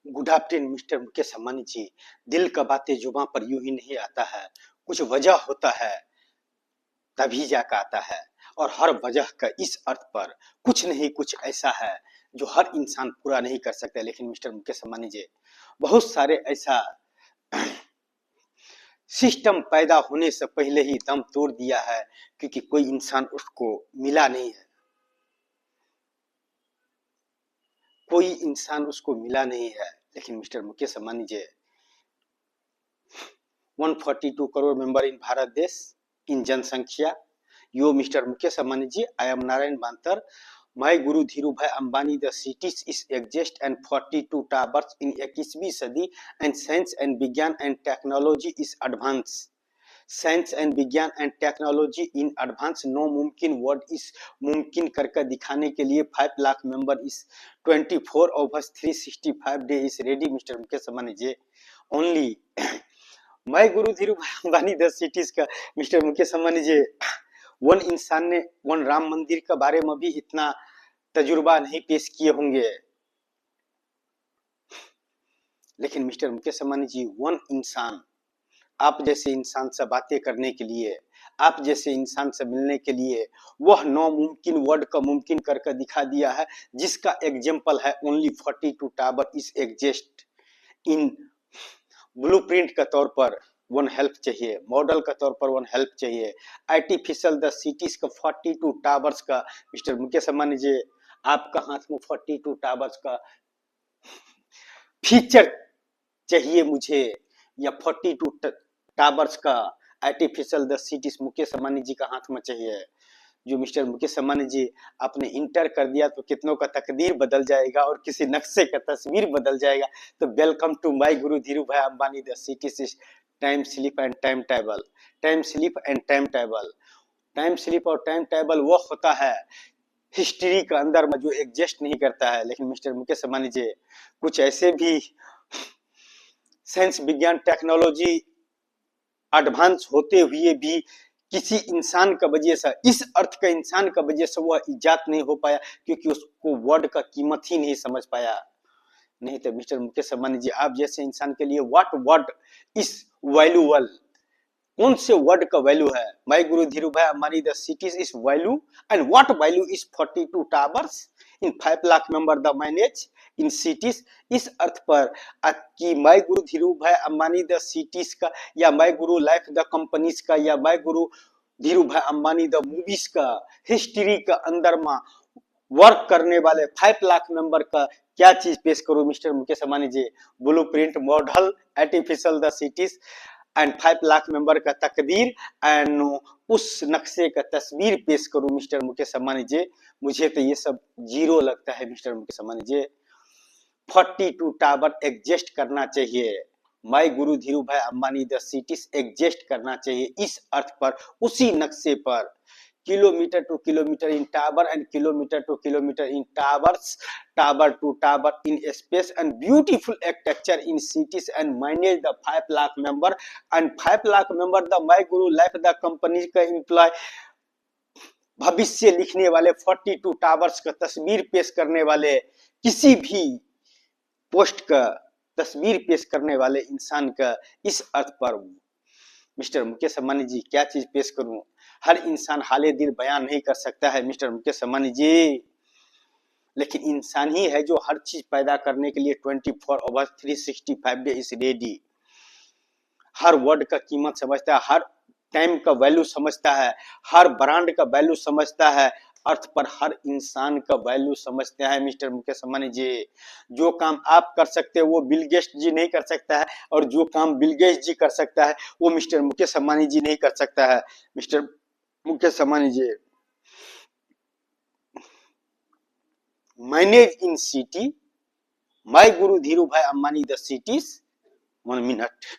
Good afternoon mister Mukesh Ambani ji. दिल का बातें जुबां पर यूं ही नहीं आता है, कुछ वजह होता है तभी जाकर आता है। और हर वजह का इस अर्थ पर कुछ नहीं कुछ ऐसा है जो हर इंसान पूरा नहीं कर सकता। लेकिन मिस्टर मुकेश अंबानी जी, बहुत सारे ऐसा सिस्टम पैदा होने से पहले ही दम तोड़ दिया है, क्योंकि कोई इंसान उसको मिला नहीं है, कोई इंसान उसको मिला नहीं है। लेकिन mister Mukesh Ambani ji, 142 crore member in Bharat देश इन जनसंख्या। यो mister Mukesh Ambani ji, I am Narayan Bantar. My गुरु धीरू भाई Ambani the cities is exist and 42 towers in 21वीं सदी एंड साइंस एंड विज्ञान and technology is advance. Science and विज्ञान and technology in advance, no मुमकिन वर्ड इस मुमकिन करके दिखाने के लिए 5 लाख मेंबर इस 24 over 365 day is ready. Mister Mukesh Ambani ji, only my guru Dhiru भाई अंबानी 10 सिटीज का मिस्टर मुकेश अंबानी जी, वन इंसान ने वन राम मंदिर के बारे में भी इतना तजुर्बा नहीं पेश किए होंगे। लेकिन मिस्टर मुकेश अंबानी जी, वन इंसान आप जैसे इंसान से बातें करने के लिए, आप जैसे इंसान से मिलने के लिए वह नामुमकिन वर्ड का मुमकिन करके दिखा दिया है, जिसका एग्जाम्पल है only 42 tower is exist in blueprint के तौर पर वन हेल्प चाहिए, मॉडल के तौर पर वन हेल्प चाहिए। आर्टिफिशियल द सिटीज का 42 टावर्स का मिस्टर मुकेश अंबानी जी, आपका हाथ में 42 टावर्स का फीचर चाहिए मुझे, या 42 टावर्स का artificial the cities Mukesh Ambani ji का हाथ में चाहिए। जो मिस्टर मुकेश अंबानी जी आपने इंटर कर दिया तो कितनों का तकदीर बदल जाएगा और किसी नक्शे का तस्वीर बदल जाएगा। तो वेलकम टू माय गुरु धीरू भाई Ambani the cities time slip and time table. Time slip and time table, time slip और टाइम टेबल वो होता है हिस्ट्री का अंदर में जो एग्जिस्ट नहीं करता है। लेकिन मिस्टर मुकेश अंबानी जी, कुछ ऐसे भी साइंस विज्ञान टेक्नोलॉजी एडवांस होते हुए भी किसी इंसान का वजह से, इस अर्थ का इंसान का वजह से वह इजाद नहीं हो पाया, क्योंकि उसको वर्ड का कीमत ही नहीं समझ पाया। नहीं तो मिस्टर मुकेश अंबानी जी, आप जैसे इंसान के लिए व्हाट वर्ड इज वैल्यूएबल, कौन से वर्ड का वैल्यू है? माय गुरु धीरू भाई Ambani the cities is value and what value is 42 towers in 5 lakh member the manage in cities. इस अर्थ पर कि माय गुरु धीरू भाई अंबानी द सिटीज का, या my Guru life the companies का, या माय गुरु धीरू भाई अंबानी द मूवीज का हिस्ट्री का अंदर में वर्क करने वाले 5 लाख मेंबर का क्या चीज पेश करूं mister Mukesh Ambani ji? Blueprint, model, artificial the cities and 5 lakh member का तकदीर एंड उस नक्शे का तस्वीर पेश करूं मिस्टर मुकेश अंबानी जी? मुझे तो ये सब जीरो लगता है मिस्टर मुकेश अंबानी जी। 42 टावर एग्जिस्ट करना चाहिए, माय गुरु धीरू भाई अंबानी द सिटीज एग्जिस्ट करना चाहिए इस अर्थ पर, उसी नक्शे पर। Kilometre two kilometre in tower and kilometer to kilometer in towers, tower to tower in space and beautiful architecture in cities and manage the 5 lakh member and 5 lakh member the my guru life the company का employ, भविष्य लिखने वाले 42 towers का तस्वीर पेश करने वाले, किसी भी पोस्ट का तस्वीर पेश करने वाले इंसान का इस अर्थ पर मिस्टर मुकेश अंबानी जी क्या चीज पेश करूं? हर इंसान हाले दिल बयान नहीं कर सकता है मिस्टर मुकेश अंबानी जी, लेकिन इंसान ही है जो हर चीज पैदा करने के लिए 24 over 365 day is ready. Her word का कीमत समझता है, हर टाइम का वैल्यू समझता है, हर ब्रांड का वैल्यू समझता है, अर्थ पर हर इंसान का वैल्यू समझते हैं मिस्टर मुकेश अंबानी जी। जो काम आप कर सकते हैं वो बिल गेट्स जी नहीं कर सकता है, और जो काम बिल गेट्स जी कर सकता है वो मिस्टर मुकेश अंबानी जी नहीं कर सकता है। Mister Mukesh Ambani ji, manage in city, my गुरु धीरू भाई Ambani the cities. 1 minute.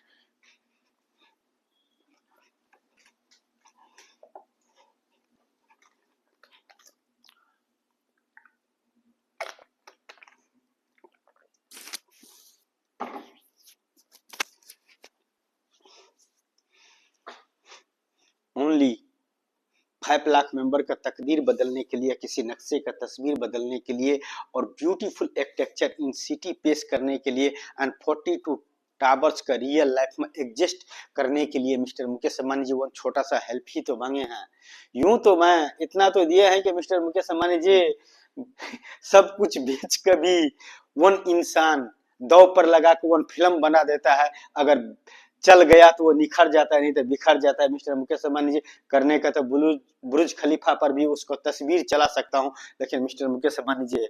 Only 5 lakh member का तकदीर बदलने के लिए, किसी नक्शे का तस्वीर बदलने के लिए और ब्यूटीफुल आर्किटेक्चर इन सिटी पेश करने के लिए एंड 42 टावर्स का रियल लाइफ में एग्जिस्ट करने के लिए मिस्टर मुकेश अंबानी जी वो छोटा सा हेल्प ही तो मांगे हैं। यूं तो मैं इतना तो दिए हैं कि मिस्टर मुकेश अंबानी जी सब कुछ बेच कर भी वन इंसान दौ पर लगा के वन फिल्म बना देता है। अगर चल गया तो वो निखर जाता है, नहीं तो बिखर जाता है। मिस्टर मुकेश अंबानी जी करने का तो बुर्ज खलीफा पर भी उसको तस्वीर चला सकता हूँ, लेकिन मिस्टर मुकेश अंबानी जी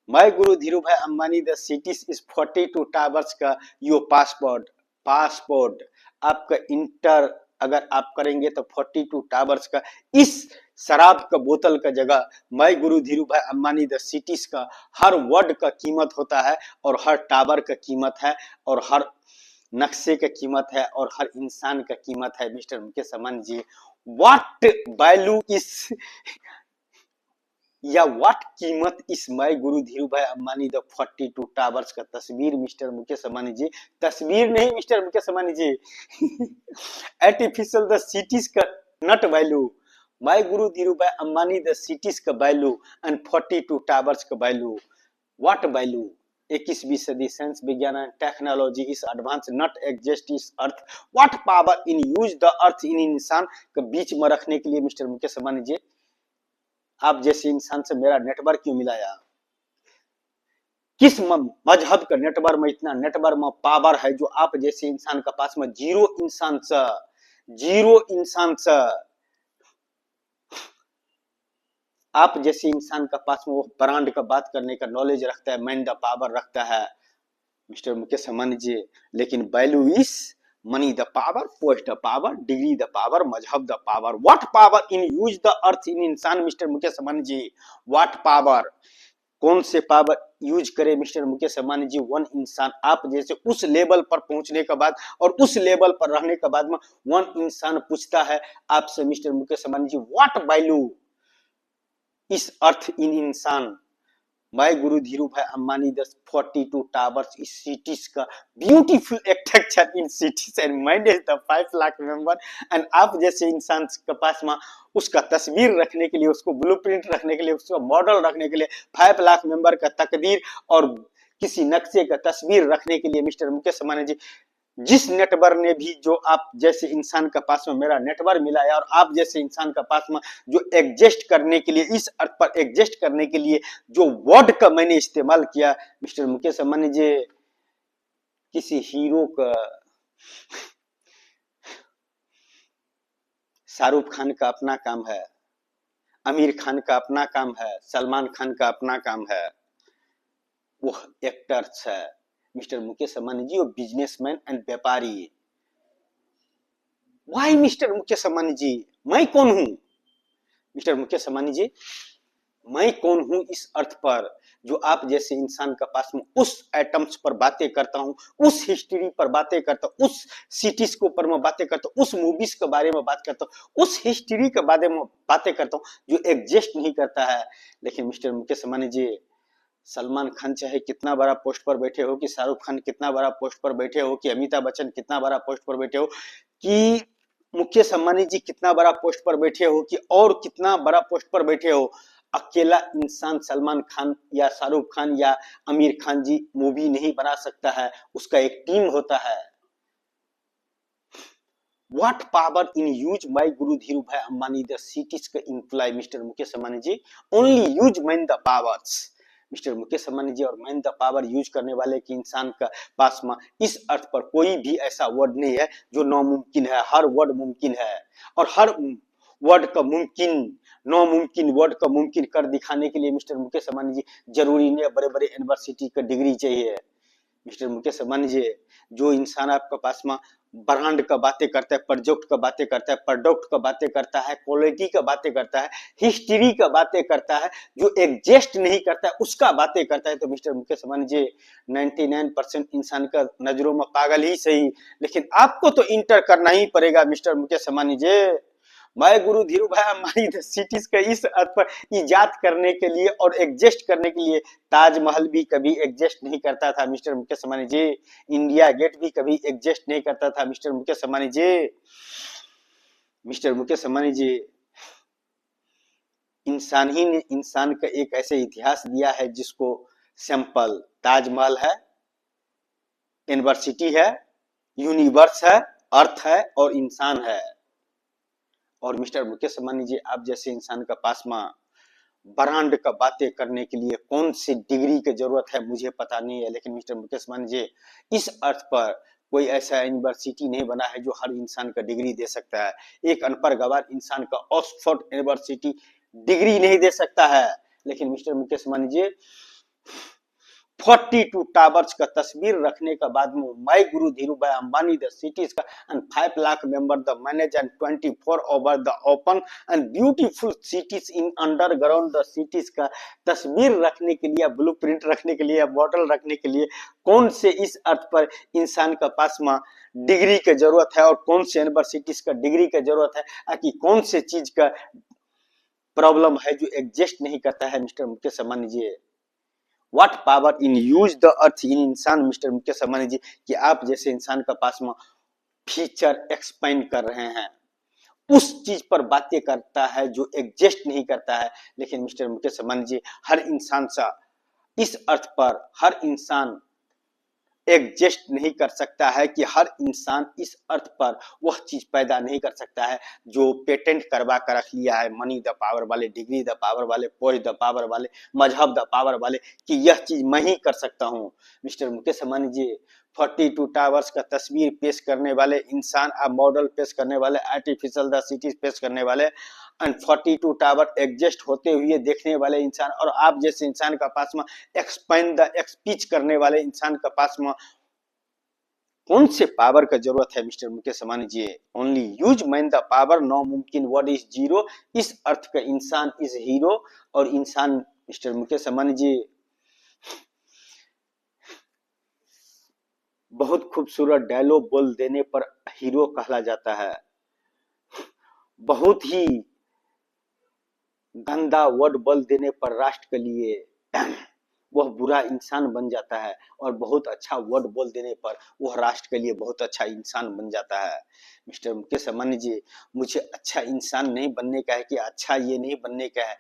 माय गुरु धीरू भाई Ambani the cities is 42 towers का यो पासपोर्ट आपका इंटर अगर आप करेंगे तो 42 टावर्स का इस शराब का बोतल का जगह माय गुरु धीरू भाई अंबानी द सिटीज का हर वर्ड का कीमत होता है और हर टावर का कीमत है और हर नक्शे का कीमत है और हर इंसान का कीमत है। Mister Mukesh Ambani ji what value is या व्हाट कीमत इस माय गुरु धीरू भाई अंबानी द 42 टावर्स का तस्वीर मिस्टर मुकेश अंबानी जी, तस्वीर नहीं mister Mukesh Ambani ji artificial the cities का नट वैल्यू, माय गुरु धीरू भाई अंबानी द सिटीज का वैल्यू एंड 42 टावर्स का वैल्यू, व्हाट वैल्यू 21वीं सदी साइंस विज्ञान and technology is advance not exist is earth what power in use the earth in इंसान के बीच में रखने के लिए मिस्टर मुकेश अंबानी जी आप जैसे इंसान से मेरा नेटवर्क क्यों मिलाया? किस मजहब का नेटवर्क में इतना नेटवर्क में पावर है जो आप जैसे इंसान का पास में जीरो इंसान से आप जैसे इंसान का पास में वो ब्रांड का बात करने का नॉलेज रखता है, मैन द पावर रखता है मिस्टर मुकेश अंबानी जी। लेकिन value is money the power, post the power, degree the power, मजहब the power, what power in use the earth in इंसान mister Mukesh Ambani ji, what power कौन से पावर यूज करे मिस्टर मुकेश अंबानी जी वन इंसान आप जैसे उस लेवल पर पहुंचने के बाद और उस लेवल पर रहने के बाद में वन इंसान पूछता है आपसे mister Mukesh Ambani ji what value is earth in इंसान माय गुरु धीरू भाई Ambani the 42 towers is cities का beautiful architecture in cities and manage the 5 lakh member and आप जैसे इंसान के पास में उसका तस्वीर रखने के लिए, उसको ब्लूप्रिंट रखने के लिए, उसका मॉडल रखने के लिए 5 लाख मेंबर का तकदीर और किसी नक्शे का तस्वीर रखने के लिए मिस्टर मुकेश अंबानी जी जिस नेटवर्क ने भी जो आप जैसे इंसान का पास में मेरा नेटवर्क मिला है और आप जैसे इंसान का पास में जो एग्जिस्ट करने के लिए इस अर्थ पर एग्जिस्ट करने के लिए जो वर्ड का मैंने इस्तेमाल किया मिस्टर मुकेश अंबानी जी किसी हीरो का शाहरुख खान का अपना काम है, आमिर खान का अपना काम है, सलमान खान का अपना काम है, वो एक्टर्स है। मिस्टर मुकेश अंबानी जी वो बिजनेसमैन एंड व्यापारी। वाई मिस्टर मुकेश अंबानी जी मैं कौन हूं? मिस्टर मुकेश अंबानी जी मैं कौन हूं इस अर्थ पर जो आप जैसे इंसान का पास में उस एटम्स पर बातें करता हूं, उस हिस्ट्री पर बातें करता हूं, उस सिटीज के ऊपर मैं बातें करता हूं, उस मूवीज के बारे में बात करता हूं, उस हिस्ट्री के बारे में बातें करता हूं जो एग्जिस्ट नहीं करता है। लेकिन मिस्टर मुकेश अंबानी जी सलमान खान चाहे कितना बड़ा पोस्ट पर बैठे हो, कि शाहरुख खान कितना बड़ा पोस्ट पर बैठे हो, कि अमिताभ बच्चन कितना बड़ा पोस्ट पर बैठे हो, कि मुकेश अंबानी जी कितना बड़ा पोस्ट पर बैठे हो, कि और कितना बड़ा पोस्ट पर बैठे हो, अकेला इंसान सलमान खान या शाहरुख खान या आमिर खान जी मूवी नहीं बना सकता है, उसका एक टीम होता है। What power in use my Guru Dhiru Bhai Ambani the cities का employ Mr. Mukesh Ambani ji only use man the powers। Mister Mukesh Ambani ji और मैन द पावर यूज करने वाले की इंसान का पास में इस अर्थ पर कोई भी ऐसा वर्ड नहीं है जो नामुमकिन है, हर वर्ड मुमकिन है और हर वर्ड का मुमकिन नामुमकिन वर्ड का मुमकिन कर दिखाने के लिए मिस्टर मुकेश अंबानी जी जरूरी नहीं है बड़े बड़े यूनिवर्सिटी का डिग्री चाहिए। मिस्टर मुकेश अंबानी जी जो इंसान आपके पास में ब्रांड का बातें करता है, प्रोजेक्ट का बातें करता है, प्रोडक्ट का बातें करता है, क्वालिटी का बातें करता है, हिस्ट्री का बातें करता है, जो एग्जिस्ट नहीं करता है उसका बातें करता है, तो मिस्टर मुकेश अंबानी जी 99% इंसान का नजरों में पागल ही सही, लेकिन आपको तो इंटर करना ही पड़ेगा मिस्टर मुकेश अंबानी जी। मैं गुरु धीरू भाई अंबानी सिटीज का इस अर्थ पर इजाद करने के लिए और एग्जिस्ट करने के लिए ताजमहल भी कभी एग्जिस्ट नहीं करता था मिस्टर मुकेश अंबानी जी, इंडिया गेट भी कभी एग्जिस्ट नहीं करता था मिस्टर मुकेश अंबानी जी। मिस्टर मुकेश अंबानी जी इंसान ही ने इंसान का एक ऐसे इतिहास दिया है जिसको सैंपल ताजमहल है, यूनिवर्सिटी है, यूनिवर्स है, अर्थ है और इंसान है। और मिस्टर मुकेश अंबानी जी, आप जैसे इंसान का पास में ब्रांड का बातें करने के लिए कौन सी डिग्री की जरूरत है मुझे पता नहीं है, लेकिन मिस्टर मुकेश अंबानी जी, इस अर्थ पर कोई ऐसा यूनिवर्सिटी नहीं बना है जो हर इंसान का डिग्री दे सकता है। एक अनपढ़ गवार इंसान का ऑक्सफोर्ड यूनिवर्सिटी डिग्री नहीं दे सकता है। लेकिन मिस्टर मुकेश अंबानी जी, 42 टावर्स का तस्वीर रखने के बाद में माई गुरु धीरूभाई अंबानी द सिटीज का and 5 lakh member the manage and 24 over the open and beautiful cities in underground the cities का तस्वीर रखने के लिए, ब्लूप्रिंट रखने के लिए, मॉडल रखने के लिए कौन से इस अर्थ पर इंसान का पास में डिग्री की जरूरत है और कौन से यूनिवर्सिटीज का डिग्री की जरूरत है, कि कौन से चीज का प्रॉब्लम है जो एग्जिस्ट नहीं करता है। Mister Mukesh Ambani ji, what power in use the earth in इंसान, मिस्टर मुकेश अंबानी जी, कि आप जैसे इंसान का पास में फीचर एक्सपेंड कर रहे हैं, उस चीज पर बातें करता है जो एग्जिस्ट नहीं करता है। लेकिन मिस्टर मुकेश अंबानी जी, हर इंसान सा इस अर्थ पर हर इंसान एग्जिस्ट नहीं कर सकता है कि हर इंसान इस अर्थ पर वह चीज पैदा नहीं कर सकता है जो पेटेंट करवा कर रख लिया है मनी द पावर वाले, डिग्री द पावर वाले, पोस्ट द पावर वाले, मजहब द पावर वाले, कि यह चीज मैं ही कर सकता हूं। मिस्टर मुकेश अंबानी जी, 42 टावर्स का तस्वीर पेश करने वाले इंसान, मॉडल पेश करने वाले, आर्टिफिशियल द सिटीज पेश करने वाले एंड 42 टावर एग्जिस्ट होते हुए देखने वाले इंसान, और आप जैसे इंसान का पास में एक्सपेंड द एक्सपीच करने वाले इंसान का पास में कौन से पावर का जरूरत है। Mister Mukesh Ambani ji, only use man the power, no मुमकिन word is zero, is earth का इंसान इज हीरो। और इंसान मिस्टर मुकेश अंबानी जी, बहुत खूबसूरत डायलॉग बोल देने पर हीरो कहला जाता है, बहुत ही गंदा वर्ड बोल देने पर राष्ट्र के लिए वह बुरा इंसान बन जाता है, और बहुत अच्छा वर्ड बोल देने पर वह राष्ट्र के लिए बहुत अच्छा इंसान बन जाता है। मिस्टर मुकेश अंबानी जी, मुझे अच्छा इंसान नहीं बनने का है कि अच्छा ये नहीं बनने का है,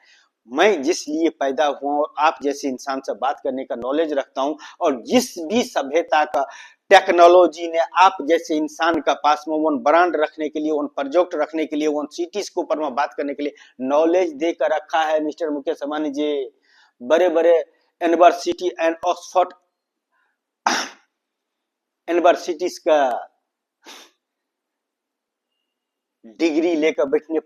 मैं जिस लिए पैदा हुआ और आप जैसे इंसान से बात करने का नॉलेज रखता हूं, और जिस भी सभ्यता का टेक्नोलॉजी ने आप जैसे इंसान का पास में वन ब्रांड रखने के लिए, वन प्रोजेक्ट रखने के लिए, वन सिटीज के ऊपर में बात करने के लिए नॉलेज देकर रखा है। मिस्टर मुकेश अंबानी जी, बड़े बड़े यूनिवर्सिटी एंड ऑक्सफोर्ड यूनिवर्सिटीज का डिग्री लेकर बैठने